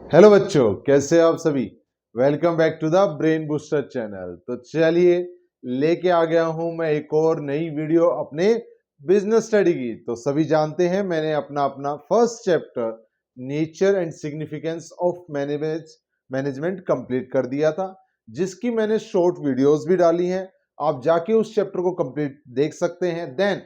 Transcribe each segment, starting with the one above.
Hello बच्चों, कैसे आप सभी। Welcome back to the brain booster channel. तो चलिए लेके आ गया हूं मैं एक और नई वीडियो अपने बिजनेस स्टडी की। तो सभी जानते हैं मैंने अपना first chapter nature and significance of management complete कर दिया था, जिसकी मैंने शॉर्ट वीडियोस भी डाली हैं। आप जाके उस चैप्टर को कंप्लीट देख सकते हैं। देन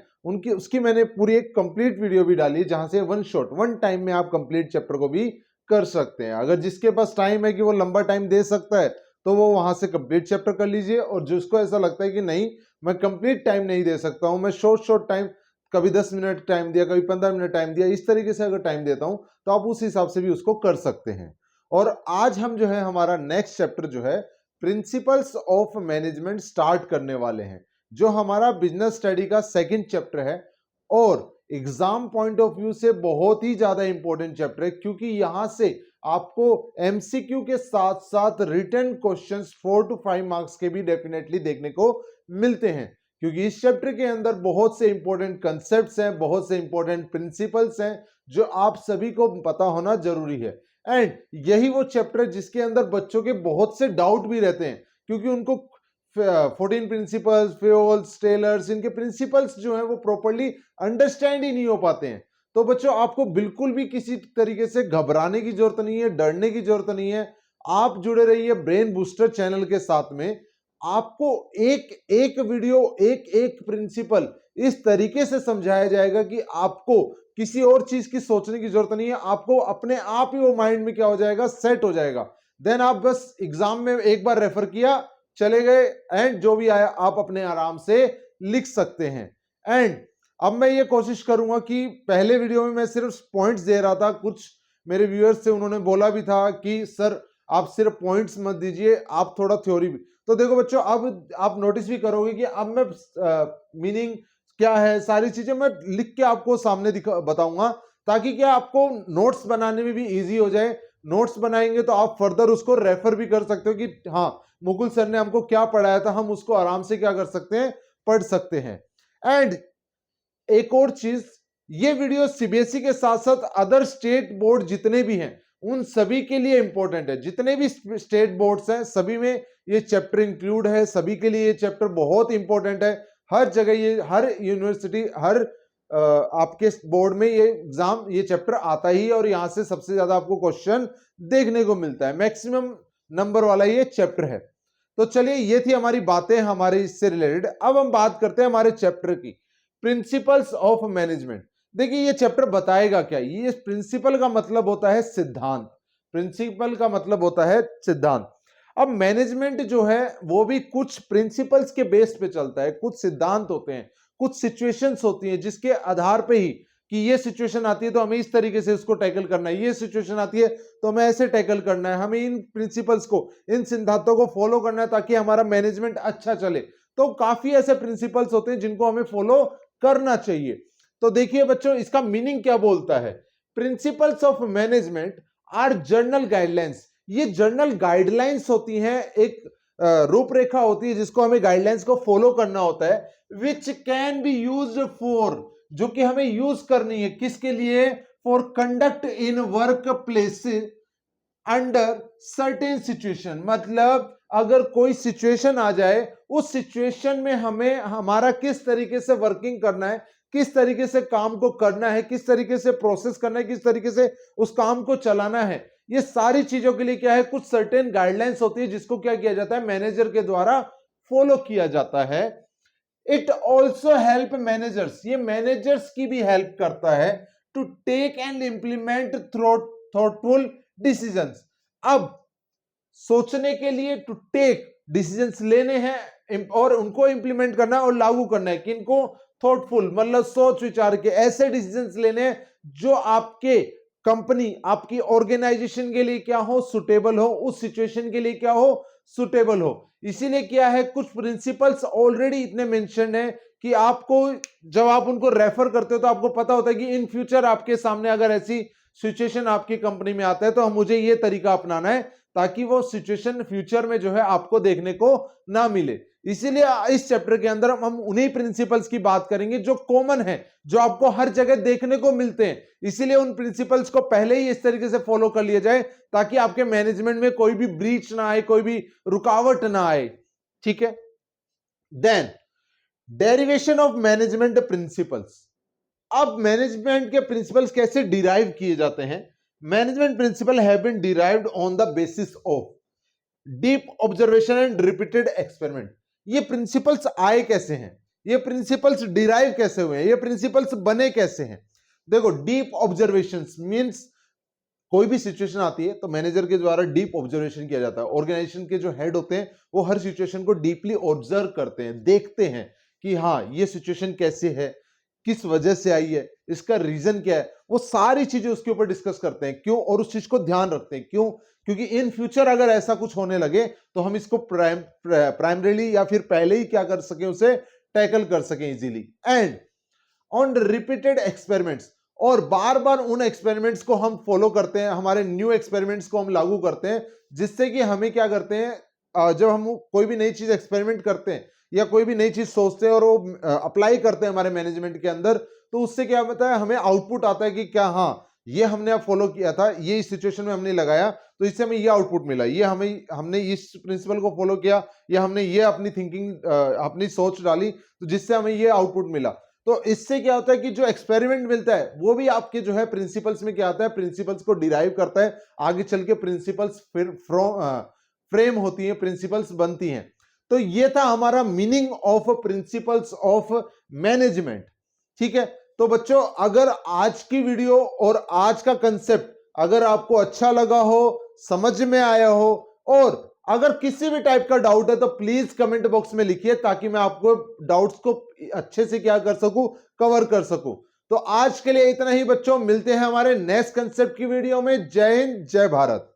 उसकी मैंने पूरी एक कंप्लीट वीडियो भी डाली है, जहां से वन टाइम में आप कंप्लीट चैप्टर को भी कर सकते हैं। अगर जिसके पास टाइम है कि वो लंबा टाइम दे सकता है तो वो वहां से कंप्लीट चैप्टर कर लीजिए, और जिसको ऐसा लगता है कि नहीं मैं कंप्लीट टाइम नहीं दे सकता हूं, मैं शॉर्ट टाइम, कभी 10 मिनट टाइम दिया, कभी 15 मिनट टाइम दिया, इस तरीके से अगर टाइम देता हूं तो आप उस हिसाब से भी उसको कर सकते हैं। और आज हम जो है हमारा नेक्स्ट चैप्टर जो है प्रिंसिपल्स ऑफ मैनेजमेंट स्टार्ट करने वाले हैं, जो हमारा बिजनेस स्टडी का सेकंड चैप्टर है और एग्जाम पॉइंट ऑफ व्यू से बहुत ही ज्यादा इंपॉर्टेंट चैप्टर है, क्योंकि यहां से आपको एमसीक्यू के साथ साथ रिटन क्वेश्चंस 4 to 5 मार्क्स के भी डेफिनेटली देखने को मिलते हैं, क्योंकि इस चैप्टर के अंदर बहुत से इंपॉर्टेंट कंसेप्ट्स हैं, बहुत से इंपॉर्टेंट प्रिंसिपल्स हैं जो आप सभी को पता होना जरूरी है। एंड यही वो चैप्टर है जिसके अंदर बच्चों के बहुत से डाउट भी रहते हैं, क्योंकि उनको 14 प्रिंसिपल्स, फ्योल्स, टेलर्स, इनके प्रिंसिपल्स जो हैं वो प्रॉपर्ली अंडरस्टैंड ही नहीं हो पाते हैं। तो बच्चों आपको बिल्कुल भी किसी तरीके से घबराने की जरूरत नहीं है, डरने की जरूरत नहीं है। आप जुड़े रहिए ब्रेन बूस्टर चैनल के साथ में। आपको एक एक वीडियो, एक एक प्रिंसिपल इस तरीके से समझाया जाएगा कि आपको किसी और चीज की सोचने की जरूरत नहीं है। आपको अपने आप ही वो माइंड में क्या हो जाएगा, सेट हो जाएगा। देन आप बस एग्जाम में एक बार रेफर किया, चले गए, एंड जो भी आया आप अपने आराम से लिख सकते हैं। एंड अब मैं ये कोशिश करूंगा कि पहले वीडियो में मैं सिर्फ पॉइंट्स दे रहा था, कुछ मेरे व्यूअर्स से उन्होंने बोला भी था कि सर आप सिर्फ पॉइंट्स मत दीजिए, आप थोड़ा थ्योरी भी। तो देखो बच्चों, अब आप नोटिस भी करोगे कि अब मैं मीनिंग क्या है, सारी चीजें मैं लिख के आपको सामने बताऊंगा, ताकि क्या आपको नोट्स बनाने में भी इजी हो जाए। नोट्स बनाएंगे तो आप फर्दर उसको रेफर भी कर सकते हो कि हाँ मुकुल सर ने हमको क्या पढ़ाया था, हम उसको आराम से क्या कर सकते हैं, पढ़ सकते हैं। एंड एक और चीज, ये वीडियो सीबीएसई के साथ साथ अदर स्टेट बोर्ड जितने भी हैं उन सभी के लिए इंपॉर्टेंट है। जितने भी स्टेट बोर्ड्स हैं सभी में ये चैप्टर इंक्लूड है, सभी के लिए ये चैप्टर बहुत इंपॉर्टेंट है। हर जगह ये, हर यूनिवर्सिटी, हर आपके बोर्ड में ये एग्जाम, ये चैप्टर आता ही है, और यहां से सबसे ज्यादा आपको क्वेश्चन देखने को मिलता है, मैक्सिमम नंबर वाला ये चैप्टर है। तो चलिए, ये थी हमारी बातें हमारे इससे रिलेटेड। अब हम बात करते हैं हमारे चैप्टर की, प्रिंसिपल्स ऑफ मैनेजमेंट। देखिए ये चैप्टर बताएगा क्या, ये प्रिंसिपल का मतलब होता है सिद्धांत। प्रिंसिपल का मतलब होता है सिद्धांत। अब मैनेजमेंट जो है वो भी कुछ प्रिंसिपल्स के बेस पे चलता है, कुछ सिद्धांत होते हैं, कुछ सिचुएशंस होती हैं जिसके आधार पे ही कि ये सिचुएशन आती है तो हमें इस तरीके से इसको टैकल करना है, ये सिचुएशन आती है तो हमें ऐसे टैकल करना है, हमें इन प्रिंसिपल्स को, इन सिद्धांतों को फॉलो करना है ताकि हमारा मैनेजमेंट अच्छा चले। तो काफी ऐसे प्रिंसिपल्स होते हैं जिनको हमें फॉलो करना चाहिए। तो देखिए बच्चों, इसका मीनिंग क्या बोलता है। Principles of management are general guidelines. ये जर्नल गाइडलाइंस होती हैं, एक रूपरेखा होती है जिसको हमें गाइडलाइंस को फॉलो करना होता है, which can be used for, जो कि हमें यूज करनी है किसके लिए, for conduct in work place under certain situation. मतलब अगर कोई सिचुएशन आ जाए, उस सिचुएशन में हमें हमारा किस तरीके से वर्किंग करना है, किस तरीके से काम को करना है, किस तरीके से प्रोसेस करना है, किस तरीके से उस काम को चलाना है, ये सारी चीजों के लिए क्या है, कुछ सर्टेन गाइडलाइंस होती है जिसको क्या किया जाता है, मैनेजर के द्वारा फॉलो किया जाता है। इट ऑल्सो हेल्प मैनेजर्स, ये मैनेजर्स की भी हेल्प करता है to take and implement thoughtful decisions. अब सोचने के लिए, टू टेक डिसीजंस लेने हैं और उनको इंप्लीमेंट करना है और लागू करना है, किनको, थॉटफुल, मतलब सोच विचार के ऐसे डिसीजंस लेने हैं जो आपके कंपनी, आपकी ऑर्गेनाइजेशन के लिए क्या हो, सुटेबल हो, उस सिचुएशन के लिए क्या हो, सुटेबल हो। इसीलिए क्या है, कुछ प्रिंसिपल्स ऑलरेडी इतने मेंशन है कि आपको जब आप उनको रेफर करते हो तो आपको पता होता है कि इन फ्यूचर आपके सामने अगर ऐसी सिचुएशन आपकी कंपनी में आता है तो मुझे ये तरीका अपनाना है ताकि वो सिचुएशन फ्यूचर में जो है आपको देखने को ना मिले। इसीलिए इस चैप्टर के अंदर हम उन्हीं प्रिंसिपल्स की बात करेंगे जो कॉमन है, जो आपको हर जगह देखने को मिलते हैं। इसीलिए उन प्रिंसिपल्स को पहले ही इस तरीके से फॉलो कर लिया जाए ताकि आपके मैनेजमेंट में कोई भी ब्रीच ना आए, कोई भी रुकावट ना आए। ठीक है, then derivation of management principles. अब मैनेजमेंट के प्रिंसिपल्स कैसे डिराइव किए जाते हैं? Management principle have been derived on the basis of deep observation and repeated experiment. ये प्रिंसिपल्स आए कैसे हैं, ये प्रिंसिपल्स डिराइव कैसे हुए हैं, ये प्रिंसिपल्स बने कैसे हैं? देखो, डीप ऑब्जर्वेशंस मींस कोई भी सिचुएशन आती है तो मैनेजर के द्वारा डीप ऑब्जर्वेशन किया जाता है। ऑर्गेनाइजेशन के जो हेड होते हैं वो हर सिचुएशन को डीपली ऑब्जर्व करते हैं, देखते हैं कि हाँ ये सिचुएशन कैसे है, किस वजह से आई है, इसका रीजन क्या है, वो सारी चीजें उसके ऊपर डिस्कस करते हैं। क्यों? और उस चीज को ध्यान रखते हैं। क्यों? क्योंकि इन फ्यूचर अगर ऐसा कुछ होने लगे तो हम इसको प्राइमरीली या फिर पहले ही क्या कर सके, उसे टैकल कर सकें easily. And on repeated experiments, और बार बार उन एक्सपेरिमेंट्स को हम फॉलो करते हैं, हमारे न्यू एक्सपेरिमेंट्स को हम लागू करते हैं, जिससे कि हमें क्या करते हैं, जब हम कोई भी नई चीज एक्सपेरिमेंट करते हैं या कोई भी नई चीज सोचते हैं और वो अप्लाई करते हैं हमारे मैनेजमेंट के अंदर, तो उससे क्या होता है, हमें आउटपुट आता है कि क्या हाँ ये हमने अब फॉलो किया था, ये इस सिचुएशन में हमने लगाया तो इससे हमें ये आउटपुट मिला, ये हमने इस प्रिंसिपल को फॉलो किया या हमने ये अपनी थिंकिंग अपनी सोच डाली तो जिससे हमें ये आउटपुट मिला। तो इससे क्या होता है कि जो एक्सपेरिमेंट मिलता है वो भी आपके जो है प्रिंसिपल्स में क्या आता है, प्रिंसिपल्स को डिराइव करता है। आगे चल के प्रिंसिपल्स फिर फ्रेम होती है, प्रिंसिपल्स बनती हैं। तो ये था हमारा meaning of principles of management. ठीक है, तो बच्चों अगर आज की वीडियो और आज का कंसेप्ट अगर आपको अच्छा लगा हो, समझ में आया हो, और अगर किसी भी टाइप का डाउट है तो प्लीज कमेंट बॉक्स में लिखिए ताकि मैं आपको डाउट्स को अच्छे से क्या कर सकूं, कवर कर सकूं। तो आज के लिए इतना ही बच्चों, मिलते हैं हमारे नेक्स्ट कंसेप्ट की वीडियो में। जय हिंद, जय भारत।